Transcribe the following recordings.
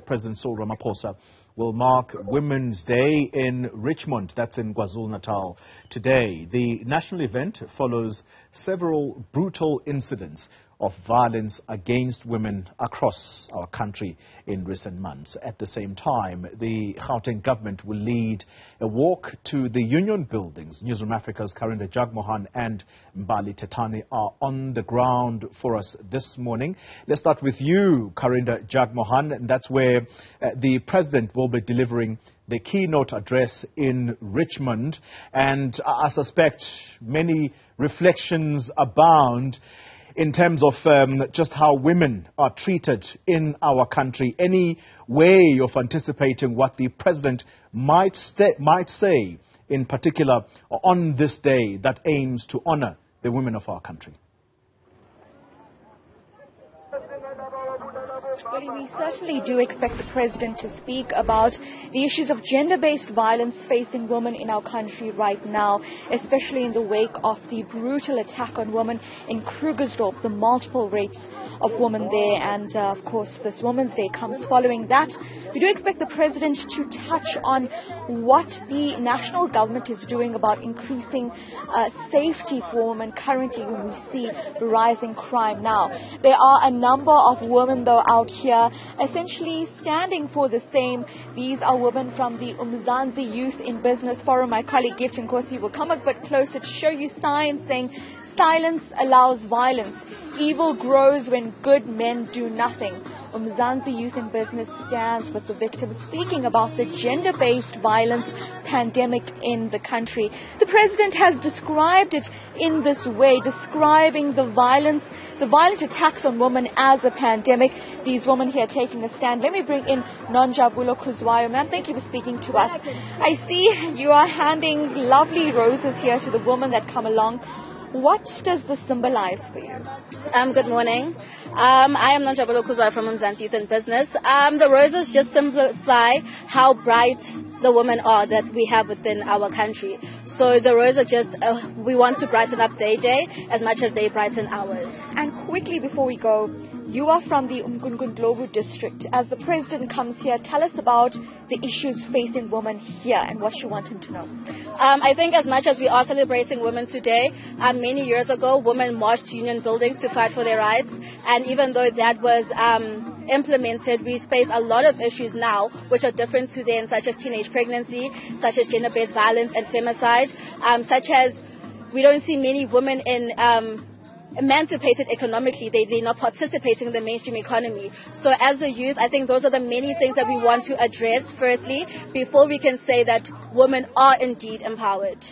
President Cyril Ramaphosa will mark Women's Day in Richmond, that's in KwaZulu-Natal, today. The national event follows several brutal incidents of violence against women across our country in recent months. At the same time, the Gauteng government will lead a walk to the union buildings. Newzroom Afrika's Karinda, Jagmohan and Mbali Thethani are on the ground for us this morning. Let's start with you, Karinda Jagmohan, and that's where the president will be delivering the keynote address in Richmond. And I suspect many reflections abound in terms of just how women are treated in our country. Any way of anticipating what the president might say, in particular on this day that aims to honor the women of our country? Well, we certainly do expect the president to speak about the issues of gender-based violence facing women in our country right now, especially in the wake of the brutal attack on women in Krugersdorp, the multiple rapes of women there. And, of course, this Women's Day comes following that. We do expect the president to touch on what the national government is doing about increasing safety for women currently when we see rising crime now. There are a number of women, though, out here essentially standing for the same. These are women from the Umzansi Youth in Business Forum. My colleague Gift Nkosi will come a bit closer to show you signs saying silence allows violence. Evil grows when good men do nothing. Umzansi Youth in Business stands with the victims, speaking about the gender-based violence pandemic in the country. The president has described it in this way, describing the violent attacks on women as a pandemic. These women here taking a stand. Let me bring in Nonjabulo Kuzwayo. Ma'am, thank you for speaking to us. I see you are handing lovely roses here to the women that come along. What does this symbolize for you? Good morning. I am Nonjabulo Kuzwayo from Umzansi Youth in Business. The roses just simplify how bright the women are that we have within our country. So the roses are just, we want to brighten up their day as much as they brighten ours. And quickly before we go, you are from the Umgungundlovu district. As the president comes here, tell us about the issues facing women here and what you want him to know. I think as much as we are celebrating women today, many years ago, women marched to union buildings to fight for their rights. And even though that was implemented, we face a lot of issues now which are different to then, such as teenage pregnancy, such as gender-based violence and femicide, such as we don't see many women in emancipated economically. They're not participating in the mainstream economy. So as a youth, I think those are the many things that we want to address firstly before we can say that women are indeed empowered.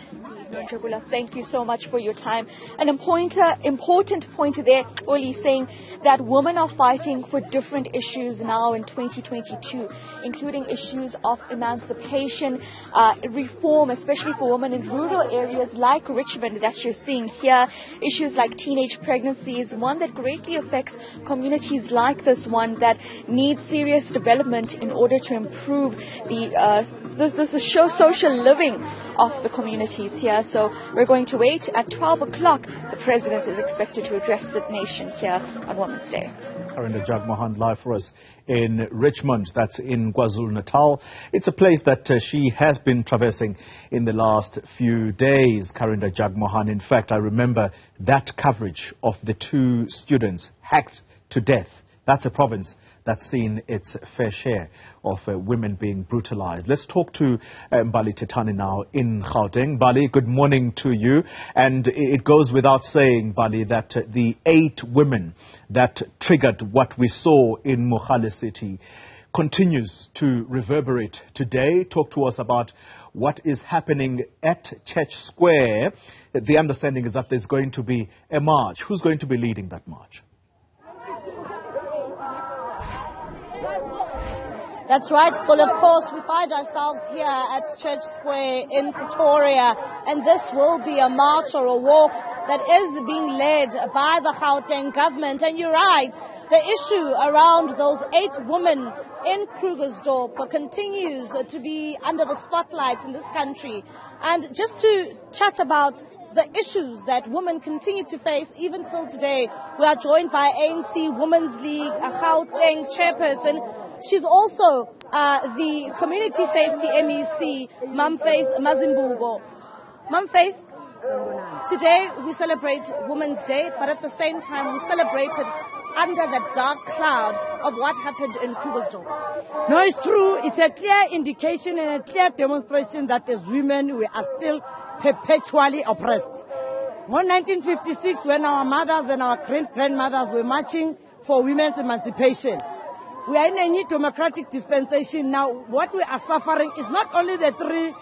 Thank you so much for your time. An important pointer there, Oli, saying that women are fighting for different issues now in 2022, including issues of emancipation, reform, especially for women in rural areas like Richmond that you're seeing here. Issues like teenage pregnancy is one that greatly affects communities like this one that need serious development in order to improve the social living of the communities here. So we're going to wait. At 12 o'clock, the president is expected to address the nation here on Women's Day. Karinda Jagmohan live for us in Richmond, that's in KwaZulu-Natal. It's a place that she has been traversing in the last few days, Karinda Jagmohan. In fact, I remember that coverage of the two students hacked to death. That's a province that's seen its fair share of women being brutalized. Let's talk to Mbali Thethani now in Gauteng. Mbali, good morning to you. And it goes without saying, Mbali, that the 8 women that triggered what we saw in Mogale City continues to reverberate today. Talk to us about what is happening at Church Square. The understanding is that there's going to be a march. Who's going to be leading that march? That's right. Well, of course, we find ourselves here at Church Square in Pretoria, and this will be a march or a walk that is being led by the Gauteng government. And you're right, the issue around those 8 women in Krugersdorp continues to be under the spotlight in this country. And just to chat about the issues that women continue to face even till today, we are joined by ANC Women's League Gauteng chairperson She's also the Community Safety MEC, Mum Faith Mazimbugo. Mum Faith, today we celebrate Women's Day, but at the same time we celebrated under the dark cloud of what happened in Krugersdorp. No, it's true. It's a clear indication and a clear demonstration that as women we are still perpetually oppressed. In 1956, when our mothers and our great-grandmothers were marching for women's emancipation, we are in a new democratic dispensation now. What we are suffering is not only the three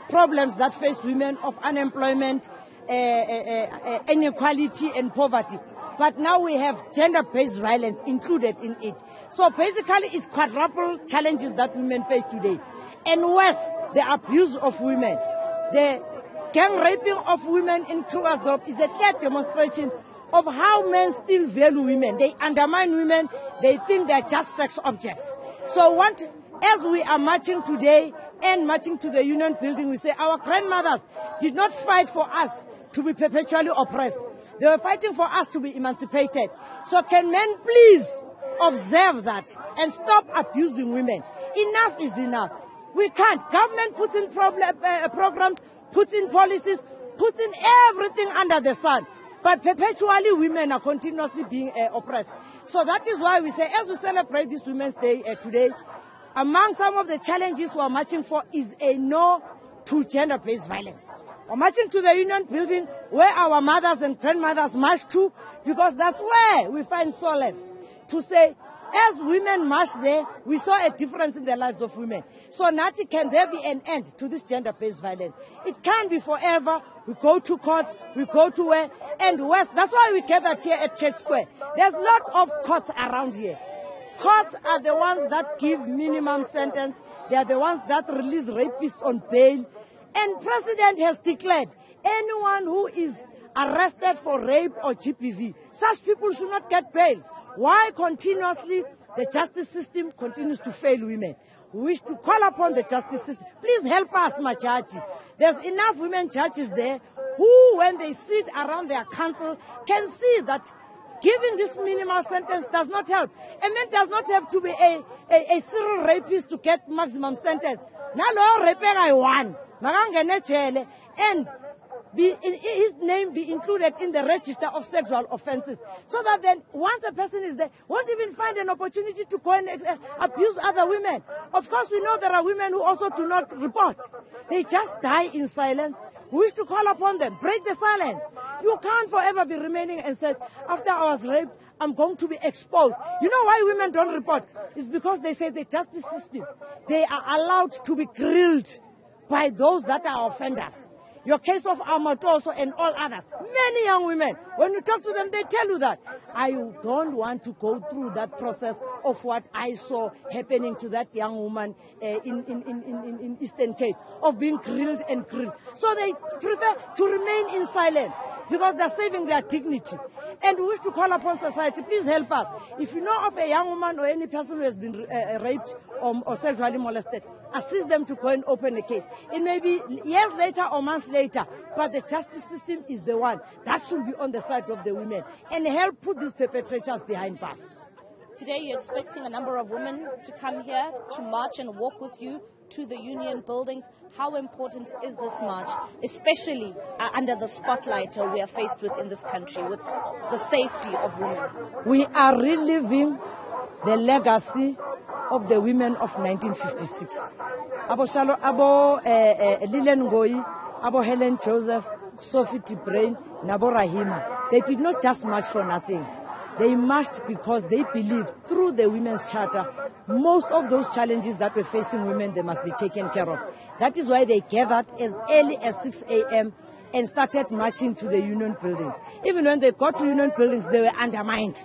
problems that face women of unemployment, inequality and poverty, but now we have gender-based violence included in it. So basically it's quadruple challenges that women face today. And worse, the abuse of women. The gang raping of women in Krugersdorp is a clear demonstration of how men still value women. They undermine women. They think they're just sex objects. So as we are marching today and marching to the Union building, we say our grandmothers did not fight for us to be perpetually oppressed. They were fighting for us to be emancipated. So can men please observe that and stop abusing women? Enough is enough. We can't. Government puts in programs, puts in policies, puts in everything under the sun. But perpetually women are continuously being oppressed. So that is why we say, as we celebrate this Women's Day today, among some of the challenges we are marching for is a no to gender-based violence. We're marching to the Union building where our mothers and grandmothers march to, because that's where we find solace to say, as women march there, we saw a difference in the lives of women. So Nati, can there be an end to this gender-based violence? It can't be forever. We go to court, we go to where, and west. That's why we gathered here at Church Square. There's lots of courts around here. Courts are the ones that give minimum sentence. They are the ones that release rapists on bail. And President has declared anyone who is arrested for rape or GBV, such people should not get bails. Why continuously the justice system continues to fail women? We wish to call upon the justice system. Please help us, Machachi. There's enough women judges there who, when they sit around their council, can see that giving this minimal sentence does not help. A man does not have to be a serial rapist to get maximum sentence. Nalo repera one, and his name be included in the register of sexual offences, so that then once a person is there, won't even find an opportunity to go and abuse other women. Of course, we know there are women who also do not report. They just die in silence. We wish to call upon them, break the silence. You can't forever be remaining and say, after I was raped, I'm going to be exposed. You know why women don't report? It's because they say the justice system, they are allowed to be grilled by those that are offenders. Your case of Amatoso and all others. Many young women, when you talk to them, they tell you that. I don't want to go through that process of what I saw happening to that young woman in Eastern Cape, of being grilled and grilled. So they prefer to remain in silence because they're saving their dignity. And we wish to call upon society, please help us. If you know of a young woman or any person who has been raped or sexually molested, assist them to go and open a case. It may be years later or months later, but the justice system is the one that should be on the side of the women and help put these perpetrators behind bars. Today you're expecting a number of women to come here to march and walk with you to the union buildings. How important is this march, especially under the spotlight we are faced with in this country, with the safety of women? We are reliving the legacy of the women of 1956. Abo Lilian Ngoyi, Abo Helen Joseph, Sophie Tibrain, Nabo Rahima. They did not just march for nothing. They marched because they believed through the Women's Charter, most of those challenges that were facing women, they must be taken care of. That is why they gathered as early as 6 a.m. and started marching to the union buildings. Even when they got to union buildings, they were undermined.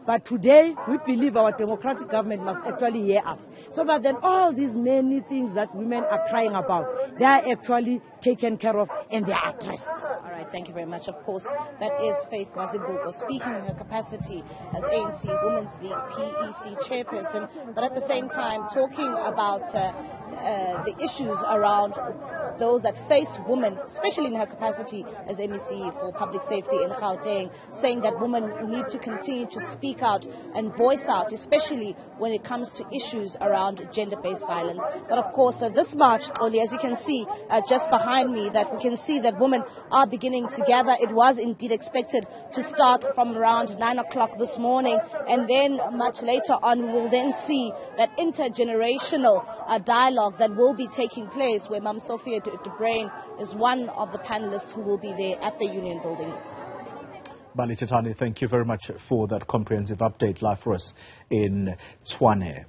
But today, we believe our democratic government must actually hear us. So that then all these many things that women are crying about, they are actually taken care of and they are addressed. All right, thank you very much. Of course, that is Faith Mazibuko speaking in her capacity as ANC Women's League PEC chairperson, but at the same time talking about the issues around those that face women, especially in her capacity as MEC for public safety in Gauteng, saying that women need to continue to speak out and voice out, especially when it comes to issues around gender-based violence. But of course, this march, only as you can see just behind me, that we can see that women are beginning to gather. It was indeed expected to start from around 9 o'clock this morning, and then much later on we will then see that intergenerational dialogue that will be taking place, where Mam Sophia de Bruyn is one of the panelists who will be there at the union buildings. Mbali, Thethani, thank you very much for that comprehensive update live for us in Tshwane.